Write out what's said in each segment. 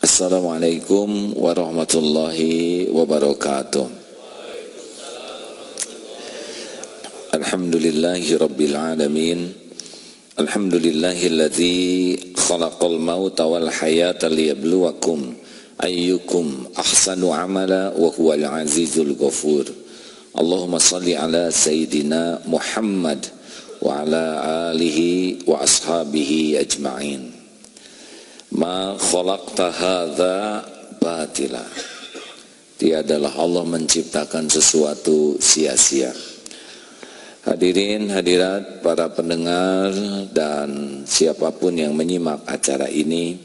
Assalamualaikum warahmatullahi wabarakatuh. Alhamdulillahi rabbil alamin. Alhamdulillahilladzi khalaqal mauta wal hayata liyabluwakum ayyukum ahsanu amala wa huwal azizul ghafur. Allahumma salli ala sayyidina Muhammad wa ala alihi wa ashabihi ajma'in. Ma khalaqta hadza batila. Tiadalah Allah menciptakan sesuatu sia-sia. Hadirin hadirat para pendengar dan siapapun yang menyimak acara ini,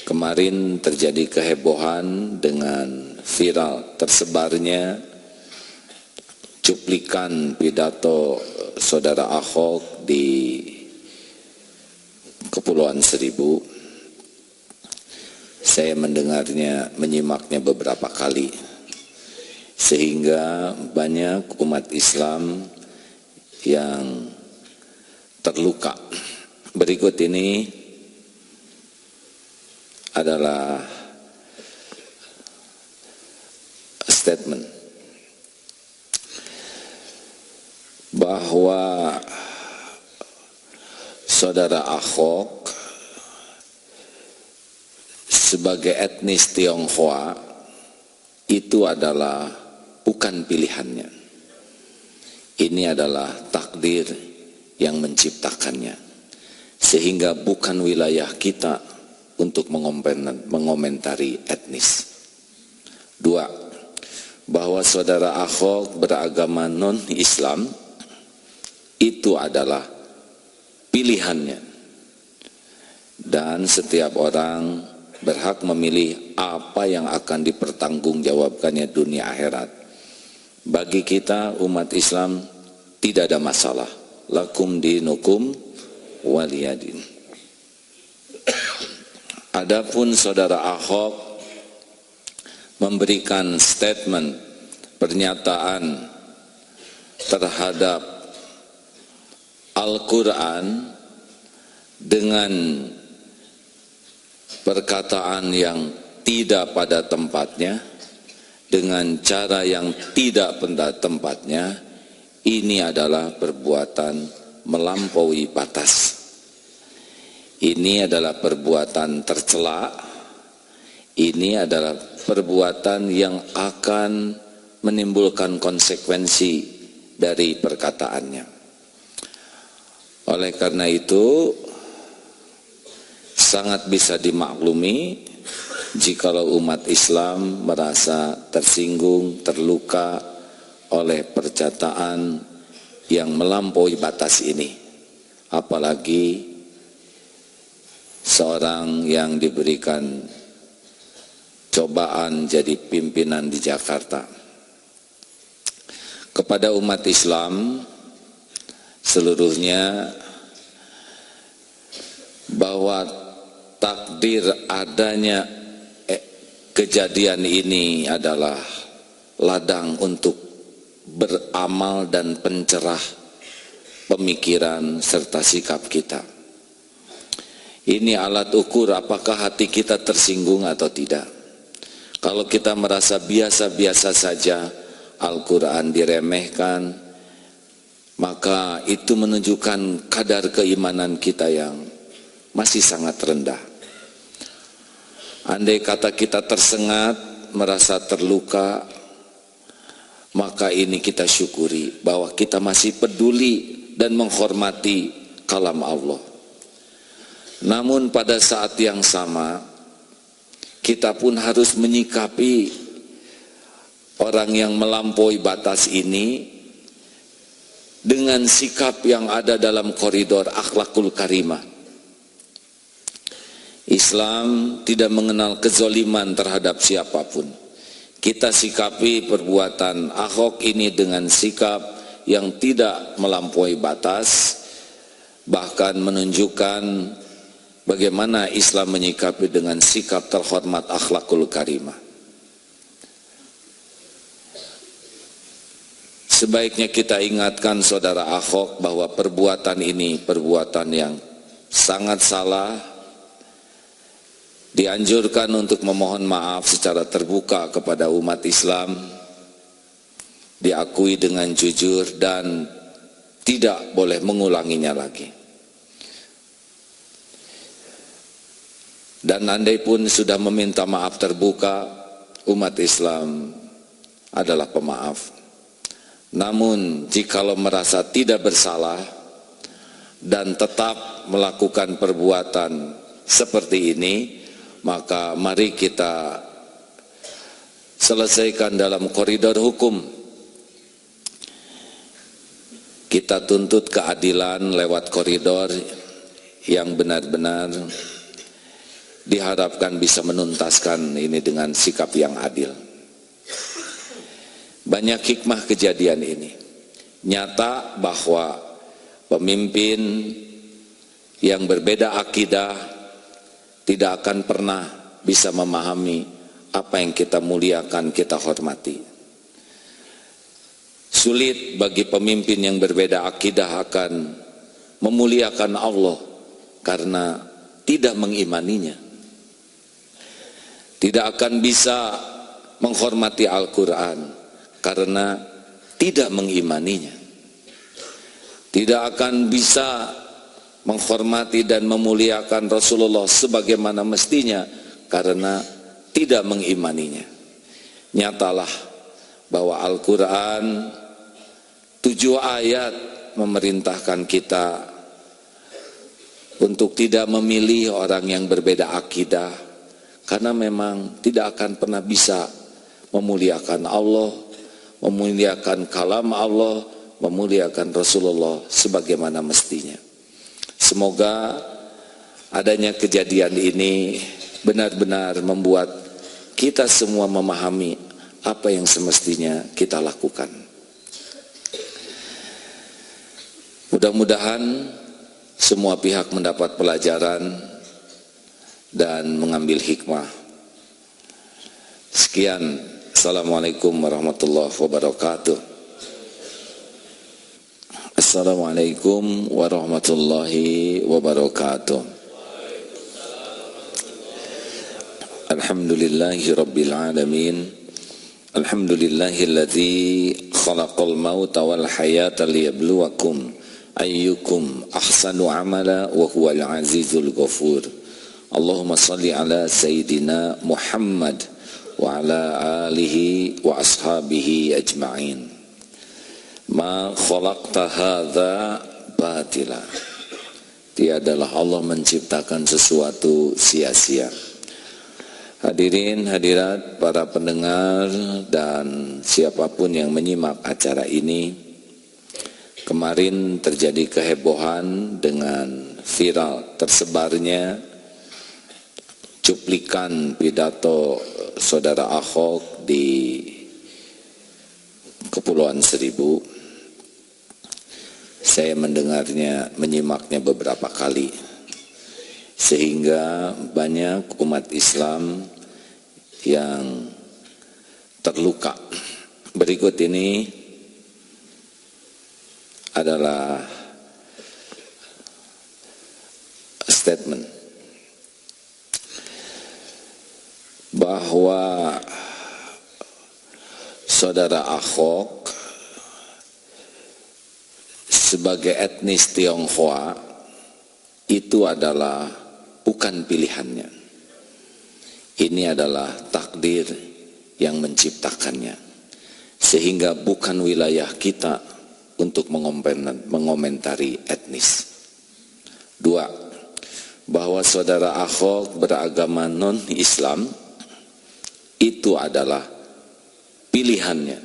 kemarin terjadi kehebohan dengan viral tersebarnya cuplikan pidato Saudara Ahok di Kepulauan Seribu. Saya menyimaknya beberapa kali, sehingga banyak umat Islam yang terluka. Berikut ini adalah statement bahwa Saudara Ahok sebagai etnis Tionghoa itu adalah bukan pilihannya. Ini adalah takdir yang menciptakannya, sehingga bukan wilayah kita untuk mengomentari etnis. Dua, bahwa Saudara Ahok beragama non-Islam itu adalah pilihannya, dan setiap orang berhak memilih apa yang akan dipertanggungjawabkannya dunia akhirat. Bagi kita umat Islam tidak ada masalah. Lakum dinukum waliyadin. Adapun Saudara Ahok memberikan statement, pernyataan terhadap Al-Quran dengan perkataan yang tidak pada tempatnya, dengan cara yang tidak pada tempatnya, ini adalah perbuatan melampaui batas. Ini adalah perbuatan tercela. Ini adalah perbuatan yang akan menimbulkan konsekuensi dari perkataannya. Oleh karena itu, sangat bisa dimaklumi jikalau umat Islam merasa tersinggung, terluka oleh perkataan yang melampaui batas ini. Apalagi seorang yang diberikan cobaan jadi pimpinan di Jakarta. Kepada umat Islam seluruhnya, bahwa takdir adanya kejadian ini adalah ladang untuk beramal dan pencerah pemikiran serta sikap kita. Ini alat ukur apakah hati kita tersinggung atau tidak. Kalau kita merasa biasa-biasa saja, Al-Quran diremehkan, maka itu menunjukkan kadar keimanan kita yang masih sangat rendah. Andai kata kita tersengat, merasa terluka, maka ini kita syukuri bahwa kita masih peduli dan menghormati kalam Allah. Namun pada saat yang sama, kita pun harus menyikapi orang yang melampaui batas ini dengan sikap yang ada dalam koridor akhlakul karimah. Islam tidak mengenal kezoliman terhadap siapapun. Kita sikapi perbuatan Ahok ini dengan sikap yang tidak melampaui batas, bahkan menunjukkan bagaimana Islam menyikapi dengan sikap terhormat akhlakul karimah. Sebaiknya kita ingatkan saudara Ahok bahwa perbuatan ini perbuatan yang sangat salah, dianjurkan untuk memohon maaf secara terbuka kepada umat Islam, diakui dengan jujur dan tidak boleh mengulanginya lagi. Dan andai pun sudah meminta maaf terbuka, umat Islam adalah pemaaf. Namun jikalau merasa tidak bersalah dan tetap melakukan perbuatan seperti ini, maka mari kita selesaikan dalam koridor hukum. Kita tuntut keadilan lewat koridor yang benar-benar diharapkan bisa menuntaskan ini dengan sikap yang adil. Banyak hikmah kejadian ini. Nyata bahwa pemimpin yang berbeda akidah tidak akan pernah bisa memahami apa yang kita muliakan, kita hormati. Sulit bagi pemimpin yang berbeda akidah akan memuliakan Allah karena tidak mengimaninya. Tidak akan bisa menghormati Al-Quran karena tidak mengimaninya. Tidak akan bisa menghormati dan memuliakan Rasulullah sebagaimana mestinya karena tidak mengimaninya. Nyatalah bahwa Al-Quran 7 ayat memerintahkan kita untuk tidak memilih orang yang berbeda akidah, karena memang tidak akan pernah bisa memuliakan Allah, memuliakan kalam Allah, memuliakan Rasulullah sebagaimana mestinya. Semoga adanya kejadian ini benar-benar membuat kita semua memahami apa yang semestinya kita lakukan. Mudah-mudahan semua pihak mendapat pelajaran dan mengambil hikmah. Sekian, Assalamualaikum warahmatullahi wabarakatuh. Assalamualaikum warahmatullahi wabarakatuh. Alhamdulillahi rabbil alamin. Alhamdulillahilladzi khalaqal mauta wal hayata liyabluwakum ayyukum ahsanu amala wa huwal azizul ghafur. Allahumma salli ala sayyidina Muhammad wa ala alihi wa ashabihi ajma'in. Ma khalaqta hadza batila. Tiadalah Allah menciptakan sesuatu sia-sia. Hadirin hadirat para pendengar dan siapapun yang menyimak acara ini, kemarin terjadi kehebohan dengan viral tersebarnya cuplikan pidato Saudara Ahok di Kepulauan Seribu. Saya mendengarnya, menyimaknya beberapa kali, sehingga banyak umat Islam yang terluka. Berikut ini adalah statement bahwa Saudara Ahok sebagai etnis Tionghoa itu adalah bukan pilihannya. Ini adalah takdir yang menciptakannya, sehingga bukan wilayah kita untuk mengomentari etnis. 2, bahwa Saudara Ahok beragama non-Islam itu adalah pilihannya,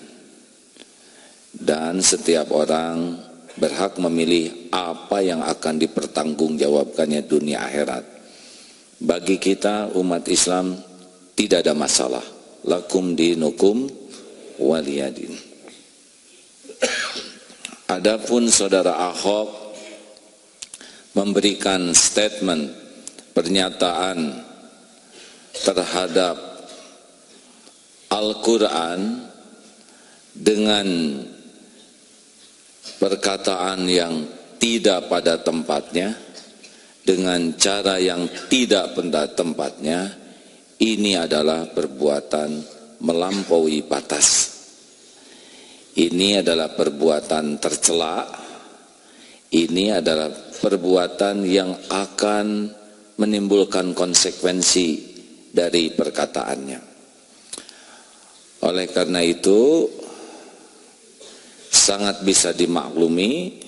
dan setiap orang berhak memilih apa yang akan dipertanggungjawabkannya dunia akhirat. Bagi kita umat Islam tidak ada masalah. Lakum dinukum waliyadin. Adapun Saudara Ahok memberikan statement, pernyataan terhadap Al-Quran dengan perkataan yang tidak pada tempatnya, dengan cara yang tidak pada tempatnya, ini adalah perbuatan melampaui batas. Ini adalah perbuatan tercela. Ini adalah perbuatan yang akan menimbulkan konsekuensi dari perkataannya. Oleh karena itu, sangat bisa dimaklumi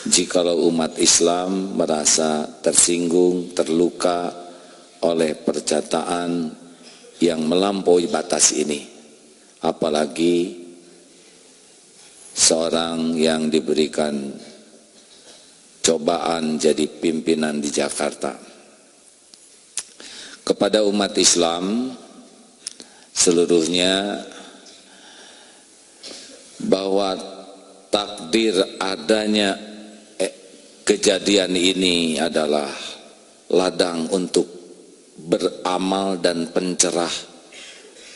jikalau umat Islam merasa tersinggung, terluka oleh perkataan yang melampaui batas ini. Apalagi seorang yang diberikan cobaan jadi pimpinan di Jakarta. Kepada umat Islam seluruhnya, bahwa takdir adanya kejadian ini adalah ladang untuk beramal dan pencerah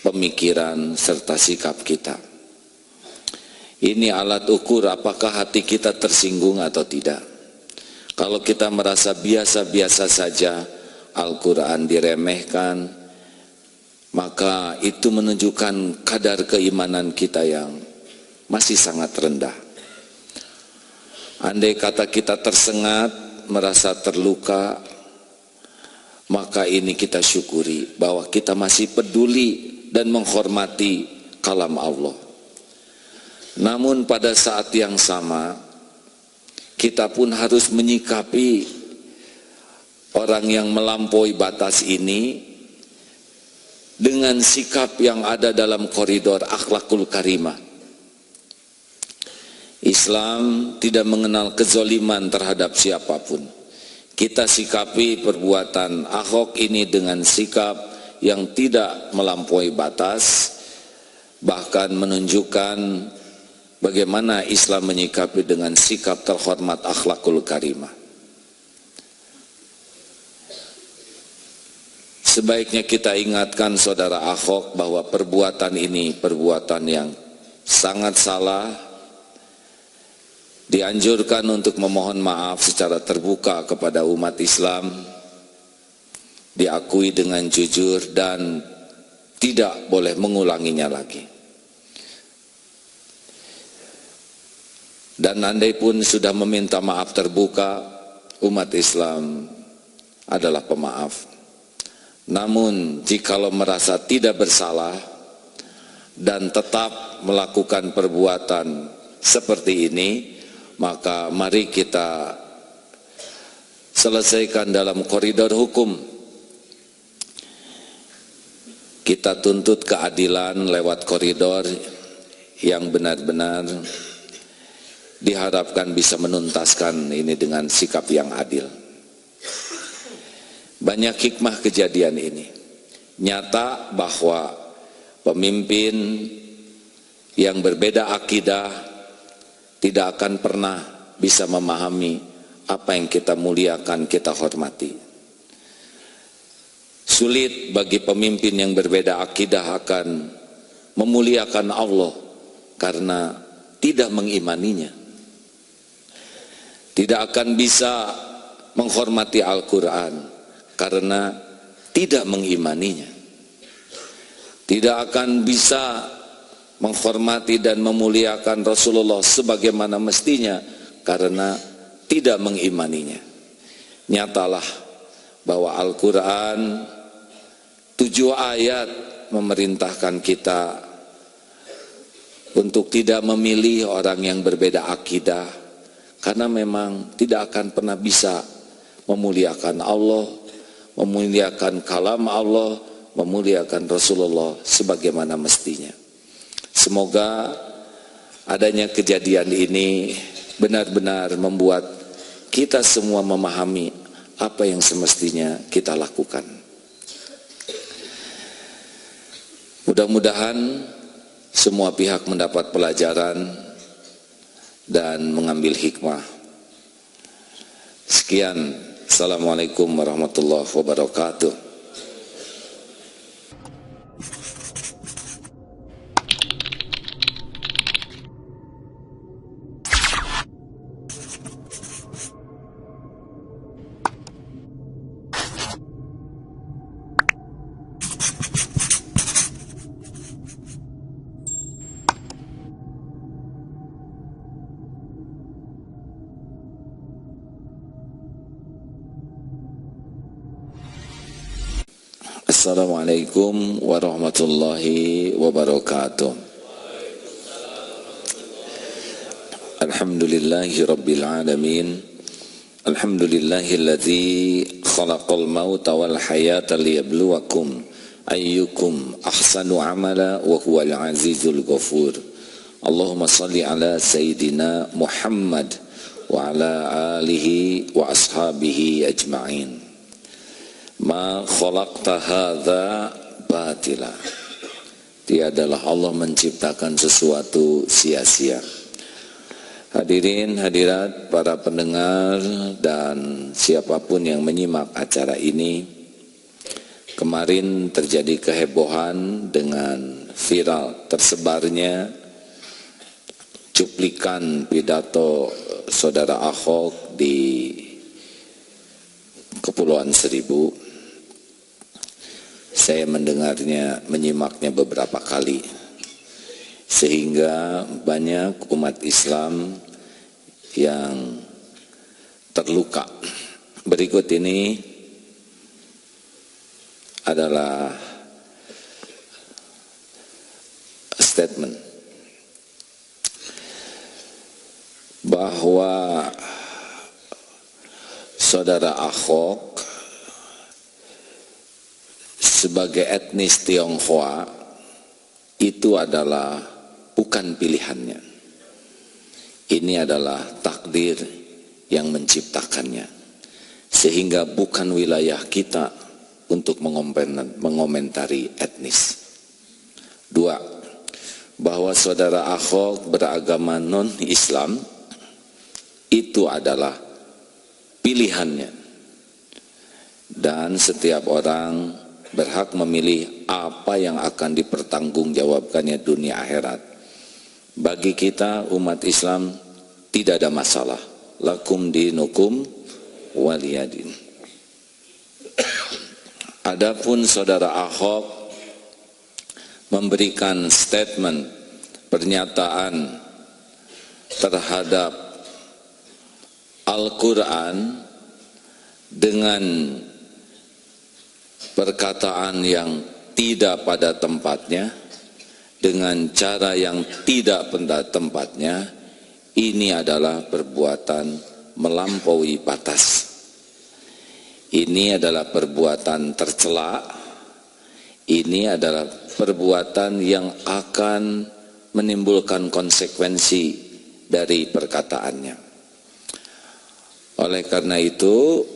pemikiran serta sikap kita. Ini alat ukur apakah hati kita tersinggung atau tidak. Kalau kita merasa biasa-biasa saja, Al-Quran diremehkan, maka itu menunjukkan kadar keimanan kita yang masih sangat rendah. Andai kata kita tersengat, merasa terluka, maka ini kita syukuri bahwa kita masih peduli dan menghormati kalam Allah. Namun pada saat yang sama, kita pun harus menyikapi orang yang melampaui batas ini dengan sikap yang ada dalam koridor akhlakul karimah. Islam tidak mengenal kezoliman terhadap siapapun. Kita sikapi perbuatan Ahok ini dengan sikap yang tidak melampaui batas, bahkan menunjukkan bagaimana Islam menyikapi dengan sikap terhormat akhlakul karimah. Sebaiknya kita ingatkan saudara Ahok bahwa perbuatan ini perbuatan yang sangat salah. Dianjurkan untuk memohon maaf secara terbuka kepada umat Islam, diakui dengan jujur dan tidak boleh mengulanginya lagi. Dan andai pun sudah meminta maaf terbuka, umat Islam adalah pemaaf. Namun jikalau merasa tidak bersalah dan tetap melakukan perbuatan seperti ini, maka mari kita selesaikan dalam koridor hukum. Kita tuntut keadilan lewat koridor yang benar-benar diharapkan bisa menuntaskan ini dengan sikap yang adil. Banyak hikmah kejadian ini. Nyata bahwa pemimpin yang berbeda akidah tidak akan pernah bisa memahami apa yang kita muliakan, kita hormati. Sulit bagi pemimpin yang berbeda akidah akan memuliakan Allah karena tidak mengimaninya. Tidak akan bisa menghormati Al-Quran karena tidak mengimaninya. Tidak akan bisa menghormati dan memuliakan Rasulullah sebagaimana mestinya karena tidak mengimaninya. Nyatalah bahwa Al-Quran 7 ayat memerintahkan kita untuk tidak memilih orang yang berbeda akidah, karena memang tidak akan pernah bisa memuliakan Allah, memuliakan kalam Allah, memuliakan Rasulullah sebagaimana mestinya. Semoga adanya kejadian ini benar-benar membuat kita semua memahami apa yang semestinya kita lakukan. Mudah-mudahan semua pihak mendapat pelajaran dan mengambil hikmah. Sekian, Assalamualaikum warahmatullahi wabarakatuh. Assalamualaikum warahmatullahi wabarakatuh. Alhamdulillahi rabbil alamin. Alhamdulillahilladzi khalaqal mauta wal hayata liyabluwakum ayyukum ahsanu amala wa huwal azizul ghafur. Allahumma salli ala sayyidina Muhammad wa ala alihi wa ashabihi ajma'in. Ma khalaqta hadza batila. Tiadalah Allah menciptakan sesuatu sia-sia. Hadirin hadirat para pendengar dan siapapun yang menyimak acara ini, kemarin terjadi kehebohan dengan viral tersebarnya cuplikan pidato saudara Ahok di Kepulauan Seribu. Saya mendengarnya, menyimaknya beberapa kali, sehingga banyak umat Islam yang terluka. Berikut ini adalah statement bahwa saudara Ahok sebagai etnis Tionghoa itu adalah bukan pilihannya. Ini adalah takdir yang menciptakannya. Sehingga bukan wilayah kita untuk mengomentari etnis. Dua, bahwa saudara Ahok beragama non-Islam itu adalah pilihannya. Dan setiap orang berhak memilih apa yang akan dipertanggungjawabkannya dunia akhirat. Bagi kita umat Islam tidak ada masalah. Lakum dinukum waliyadin. Adapun saudara Ahok memberikan statement, pernyataan terhadap Al-Quran dengan perkataan yang tidak pada tempatnya, dengan cara yang tidak pada tempatnya, ini adalah perbuatan melampaui batas. Ini adalah perbuatan tercela. Ini adalah perbuatan yang akan menimbulkan konsekuensi dari perkataannya. Oleh karena itu,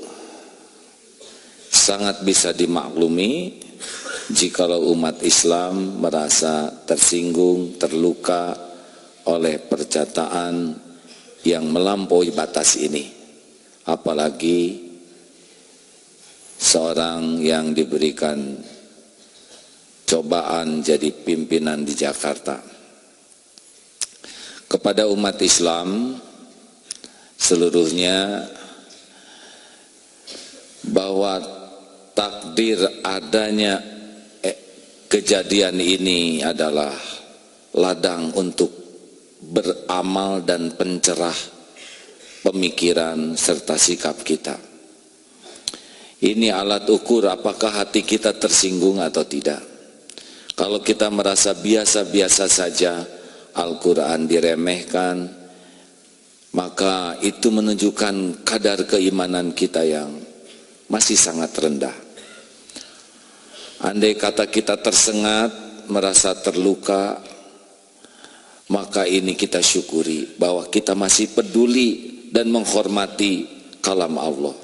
sangat bisa dimaklumi jikalau umat Islam merasa tersinggung, terluka oleh perkataan yang melampaui batas ini. Apalagi seorang yang diberikan cobaan jadi pimpinan di Jakarta. Kepada umat Islam seluruhnya, bahwa takdir adanya kejadian ini adalah ladang untuk beramal dan pencerah pemikiran serta sikap kita. Ini alat ukur apakah hati kita tersinggung atau tidak. Kalau kita merasa biasa-biasa saja, Al-Quran diremehkan, maka itu menunjukkan kadar keimanan kita yang masih sangat rendah. Andai kata kita tersengat, merasa terluka, maka ini kita syukuri bahwa kita masih peduli dan menghormati kalam Allah.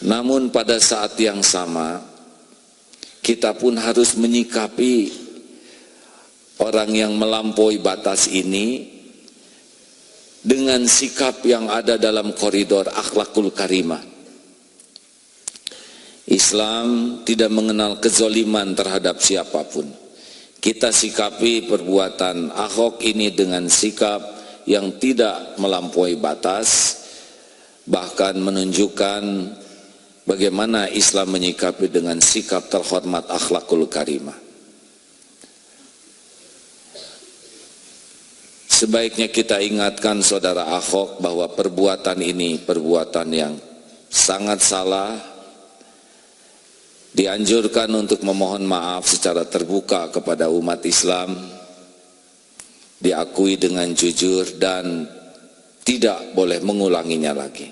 Namun pada saat yang sama, kita pun harus menyikapi orang yang melampaui batas ini dengan sikap yang ada dalam koridor akhlakul karimah. Islam tidak mengenal kezoliman terhadap siapapun. Kita sikapi perbuatan Ahok ini dengan sikap yang tidak melampaui batas, bahkan menunjukkan bagaimana Islam menyikapi dengan sikap terhormat akhlakul karimah. Sebaiknya kita ingatkan saudara akhok bahwa perbuatan ini perbuatan yang sangat salah. Dianjurkan untuk memohon maaf secara terbuka kepada umat Islam, diakui dengan jujur dan tidak boleh mengulanginya lagi.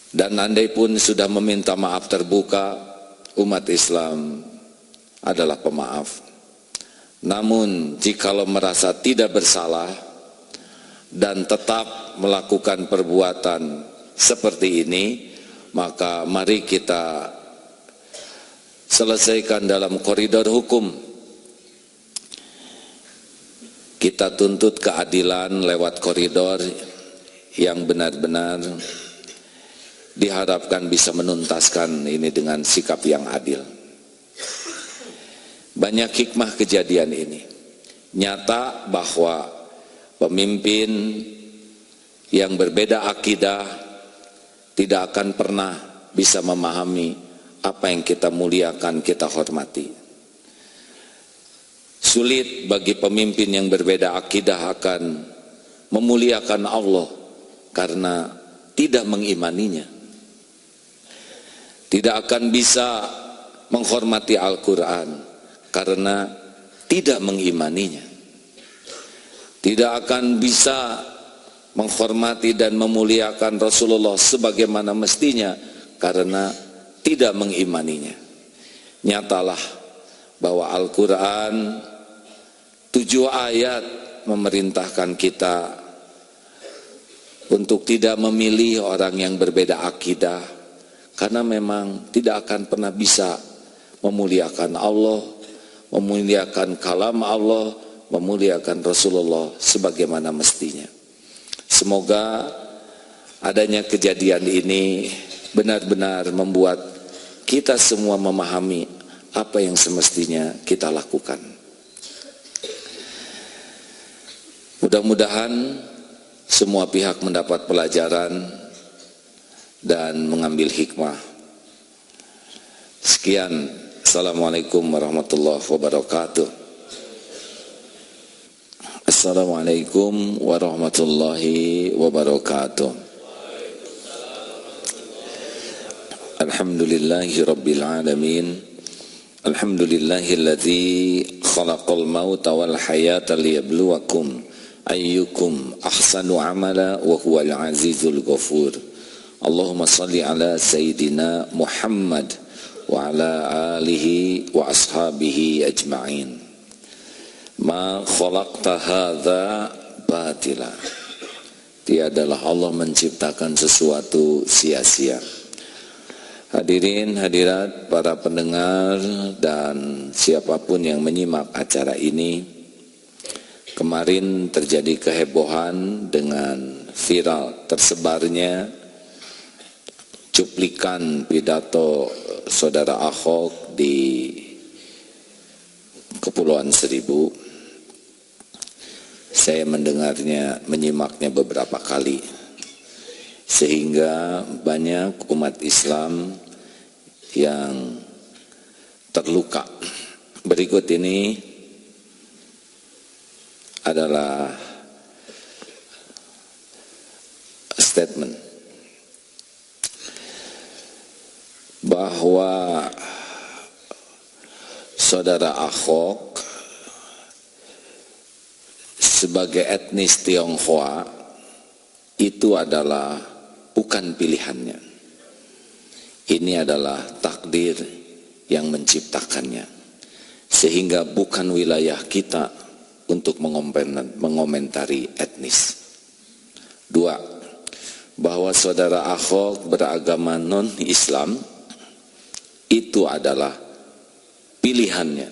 Dan andai pun sudah meminta maaf terbuka, umat Islam adalah pemaaf. Namun jikalau merasa tidak bersalah dan tetap melakukan perbuatan seperti ini, maka mari kita selesaikan dalam koridor hukum. Kita tuntut keadilan lewat koridor yang benar-benar diharapkan bisa menuntaskan ini dengan sikap yang adil. Banyak hikmah kejadian ini. Nyata bahwa pemimpin yang berbeda akidah tidak akan pernah bisa memahami apa yang kita muliakan, kita hormati. Sulit bagi pemimpin yang berbeda akidah akan memuliakan Allah karena tidak mengimaninya. Tidak akan bisa menghormati Al-Quran karena tidak mengimaninya. Tidak akan bisa menghormati dan memuliakan Rasulullah sebagaimana mestinya karena tidak mengimaninya. Nyatalah bahwa Al-Quran 7 ayat memerintahkan kita untuk tidak memilih orang yang berbeda akidah, karena memang tidak akan pernah bisa memuliakan Allah, memuliakan kalam Allah, memuliakan Rasulullah sebagaimana mestinya. Semoga adanya kejadian ini benar-benar membuat kita semua memahami apa yang semestinya kita lakukan. Mudah-mudahan semua pihak mendapat pelajaran dan mengambil hikmah. Sekian. Assalamualaikum warahmatullahi wabarakatuh. Assalamualaikum warahmatullahi wabarakatuh. Alhamdulillahi rabbil alamin. Alhamdulillahilladzi khalaqal mauta wal hayata liyabluwakum ayyukum ahsanu amala wa huwal azizul ghafur. Allahumma salli ala sayyidina Muhammad wa ala alihi wa ashabihi ajma'in. Ma khalaqta hadza batila. Tiadalah Allah menciptakan sesuatu sia-sia. Hadirin hadirat para pendengar dan siapapun yang menyimak acara ini, kemarin terjadi kehebohan dengan viral tersebarnya cuplikan pidato saudara Ahok di Kepulauan Seribu. Saya mendengarnya, menyimaknya beberapa kali, sehingga banyak umat Islam yang terluka. Berikut ini adalah statement bahwa saudara Ahok sebagai etnis Tionghoa itu adalah bukan pilihannya. Ini adalah takdir yang menciptakannya, sehingga bukan wilayah kita untuk mengomentari etnis. 2, bahwa saudara Ahok beragama non-Islam itu adalah pilihannya,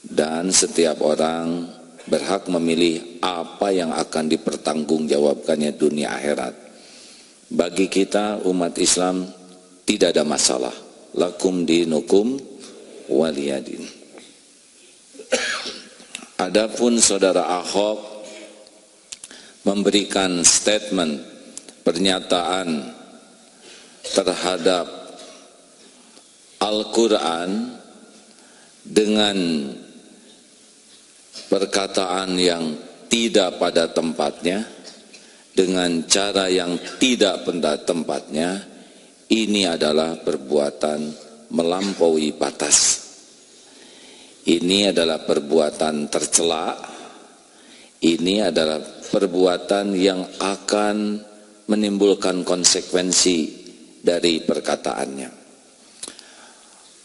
dan setiap orang berhak memilih apa yang akan dipertanggungjawabkannya dunia akhirat. Bagi kita umat Islam tidak ada masalah. Lakum dinukum waliyadin. Adapun saudara Ahok memberikan statement pernyataan terhadap Al-Quran dengan perkataan yang tidak pada tempatnya, dengan cara yang tidak pada tempatnya, ini adalah perbuatan melampaui batas. Ini adalah perbuatan tercela. Ini adalah perbuatan yang akan menimbulkan konsekuensi dari perkataannya.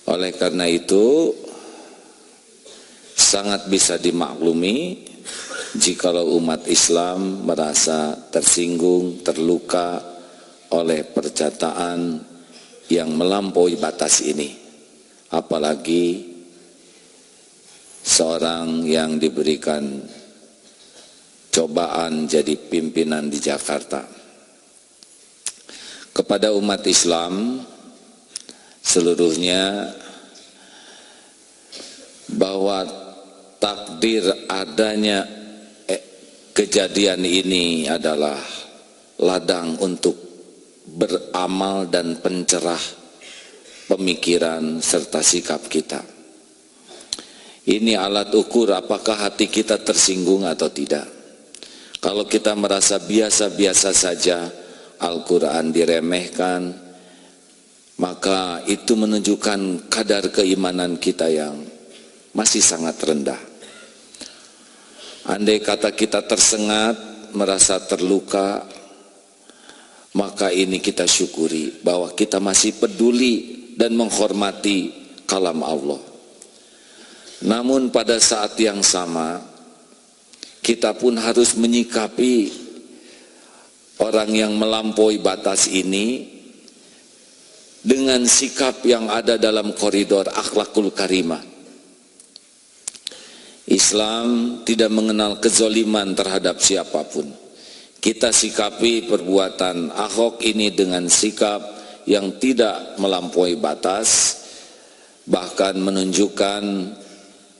Oleh karena itu, sangat bisa dimaklumi jikalau umat Islam merasa tersinggung, terluka oleh perkataan yang melampaui batas ini. Apalagi seorang yang diberikan cobaan jadi pimpinan di Jakarta. Kepada umat Islam seluruhnya, bahwa takdir adanya kejadian ini adalah ladang untuk beramal dan pencerah pemikiran serta sikap kita. Ini alat ukur apakah hati kita tersinggung atau tidak. Kalau kita merasa biasa-biasa saja Al-Quran diremehkan, maka itu menunjukkan kadar keimanan kita yang masih sangat rendah. Andai kata kita tersengat, merasa terluka, maka ini kita syukuri bahwa kita masih peduli dan menghormati kalam Allah. Namun pada saat yang sama, kita pun harus menyikapi orang yang melampaui batas ini dengan sikap yang ada dalam koridor akhlakul karimah. Islam tidak mengenal kezoliman terhadap siapapun. Kita sikapi perbuatan Ahok ini dengan sikap yang tidak melampaui batas, bahkan menunjukkan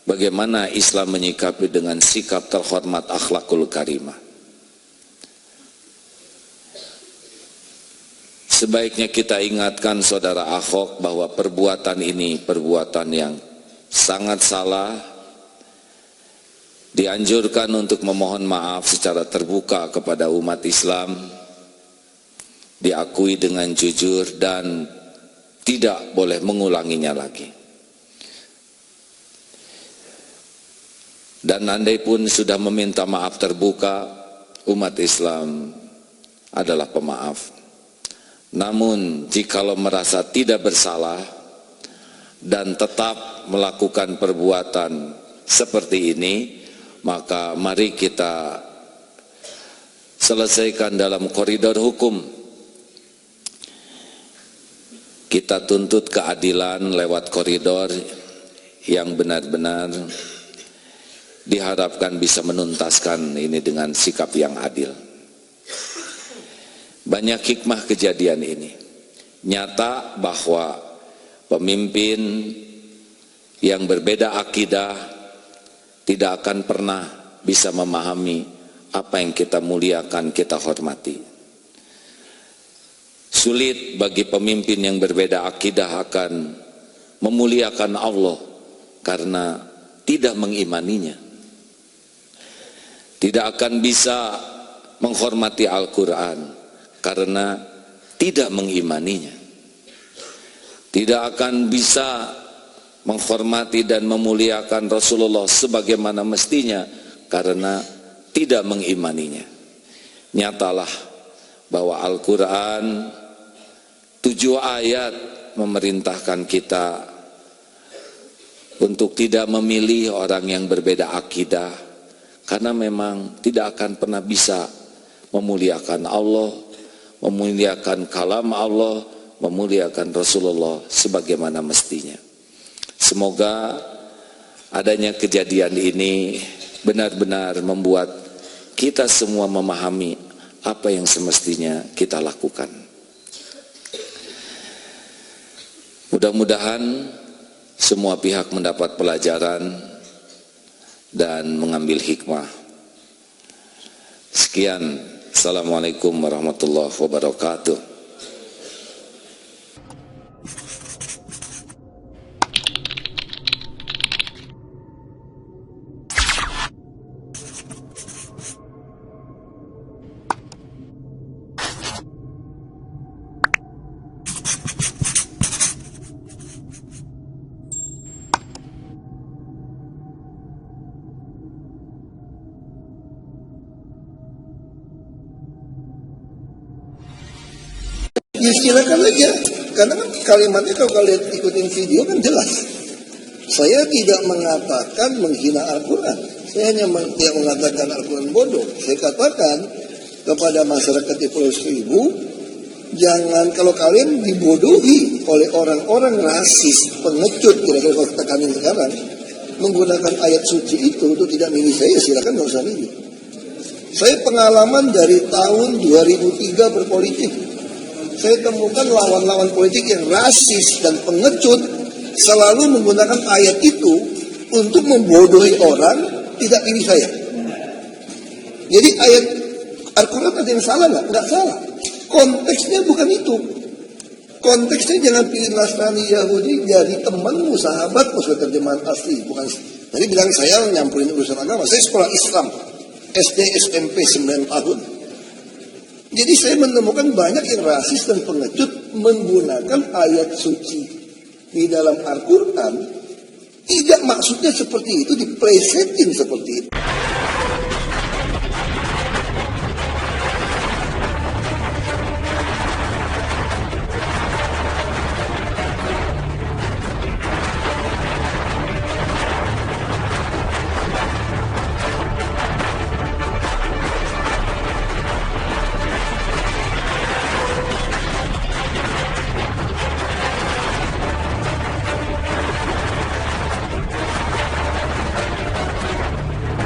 bagaimana Islam menyikapi dengan sikap terhormat akhlakul karimah. Sebaiknya kita ingatkan saudara Ahok bahwa perbuatan ini perbuatan yang sangat salah. Dianjurkan untuk memohon maaf secara terbuka kepada umat Islam, diakui dengan jujur dan tidak boleh mengulanginya lagi. Dan andai pun sudah meminta maaf terbuka, umat Islam adalah pemaaf. Namun jikalau merasa tidak bersalah dan tetap melakukan perbuatan seperti ini, maka mari kita selesaikan dalam koridor hukum. Kita tuntut keadilan lewat koridor yang benar-benar diharapkan bisa menuntaskan ini dengan sikap yang adil. Banyak hikmah kejadian ini. Nyata bahwa pemimpin yang berbeda akidah tidak akan pernah bisa memahami apa yang kita muliakan, kita hormati. Sulit bagi pemimpin yang berbeda akidah akan memuliakan Allah karena tidak mengimaninya. Tidak akan bisa menghormati Al-Quran karena tidak mengimaninya. Tidak akan bisa menghormati dan memuliakan Rasulullah sebagaimana mestinya karena tidak mengimaninya. Nyatalah bahwa Al-Quran 7 ayat memerintahkan kita untuk tidak memilih orang yang berbeda akidah, karena memang tidak akan pernah bisa memuliakan Allah, memuliakan kalam Allah, memuliakan Rasulullah sebagaimana mestinya. Semoga adanya kejadian ini benar-benar membuat kita semua memahami apa yang semestinya kita lakukan. Mudah-mudahan semua pihak mendapat pelajaran dan mengambil hikmah. Sekian, Assalamualaikum warahmatullahi wabarakatuh. Ya silakan aja, karena kan kalimatnya kalau kalian ikutin video kan jelas. Saya tidak mengatakan menghina Al-Quran. Saya hanya tidak mengatakan Al-Quran bodoh. Saya katakan kepada masyarakat di Pulau Seribu, jangan kalau kalian dibodohi oleh orang-orang rasis, pengecut, kira-kira kalau tekanin sekarang, menggunakan ayat suci itu untuk tidak milih saya, silakan nggak usah milih. Saya pengalaman dari tahun 2003 berpolitik. Saya temukan lawan-lawan politik yang rasis dan pengecut selalu menggunakan ayat itu untuk membodohi orang, tidak pilih saya. Jadi ayat Al-Quran ada yang salah nggak? Nggak salah. Konteksnya bukan itu. Konteksnya jangan pilih Nasrani Yahudi jadi temanmu, sahabatmu, sesuai terjemahan asli. Bukan. Jadi bilang saya nyampurin urusan agama. Saya sekolah Islam, SD, SMP 9 tahun. Jadi saya menemukan banyak yang rasis dan pengecut menggunakan ayat suci di dalam Al-Quran. Tidak maksudnya seperti itu, diplesetin seperti itu.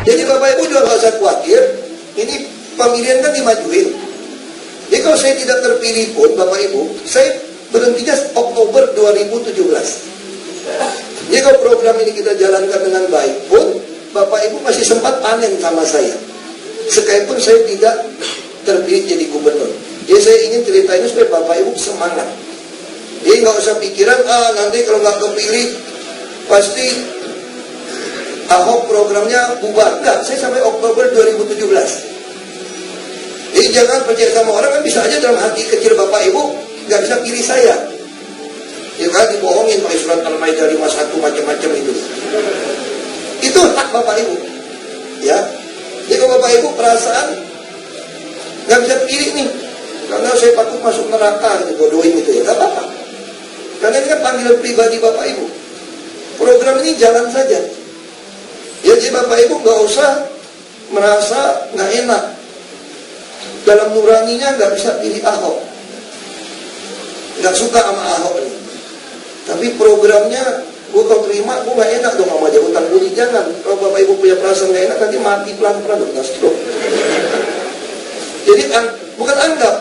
Jadi Bapak Ibu juga gak usah khawatir, ini pemilihan kan dimajuin. Jadi kalau saya tidak terpilih pun Bapak Ibu, saya berhentinya Oktober 2017. Jadi kalau program ini kita jalankan dengan baik pun, Bapak Ibu masih sempat panen sama saya. Sekalipun saya tidak terpilih jadi gubernur. Jadi saya ingin cerita ini supaya Bapak Ibu semangat. Jadi gak usah pikiran, nanti kalau gak kepilih, pasti Ahok programnya bubar. Enggak, saya sampai Oktober 2017. Jadi jangan percaya sama orang, kan bisa aja dalam hati kecil Bapak Ibu nggak bisa pilih saya. Ya kan dibohongin pakai surat Al-Maidah 51 macam-macam itu. Itu hak Bapak Ibu. Ya. Jadi kalau Bapak Ibu perasaan nggak bisa pilih nih, karena saya takut masuk neraka, dibodohin gitu ya, nggak apa-apa. Karena ini kan panggilan pribadi Bapak Ibu. Program ini jalan saja. Ya, jadi Bapak Ibu nggak usah merasa nggak enak. Dalam nuraninya nggak bisa pilih Ahok. Nggak suka sama Ahok ini. Tapi programnya, gue kalau terima, gue nggak enak dong sama dia. Utang budi jangan. Kalau Bapak Ibu punya perasaan nggak enak, nanti mati pelan-pelan, udah stroke. Jadi bukan anggap.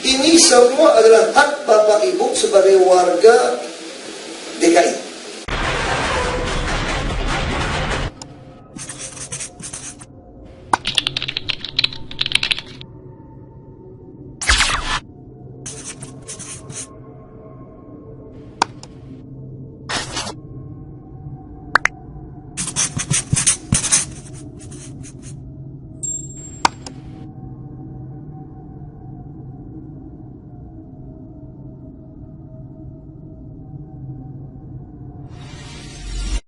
Ini semua adalah hak Bapak Ibu sebagai warga DKI.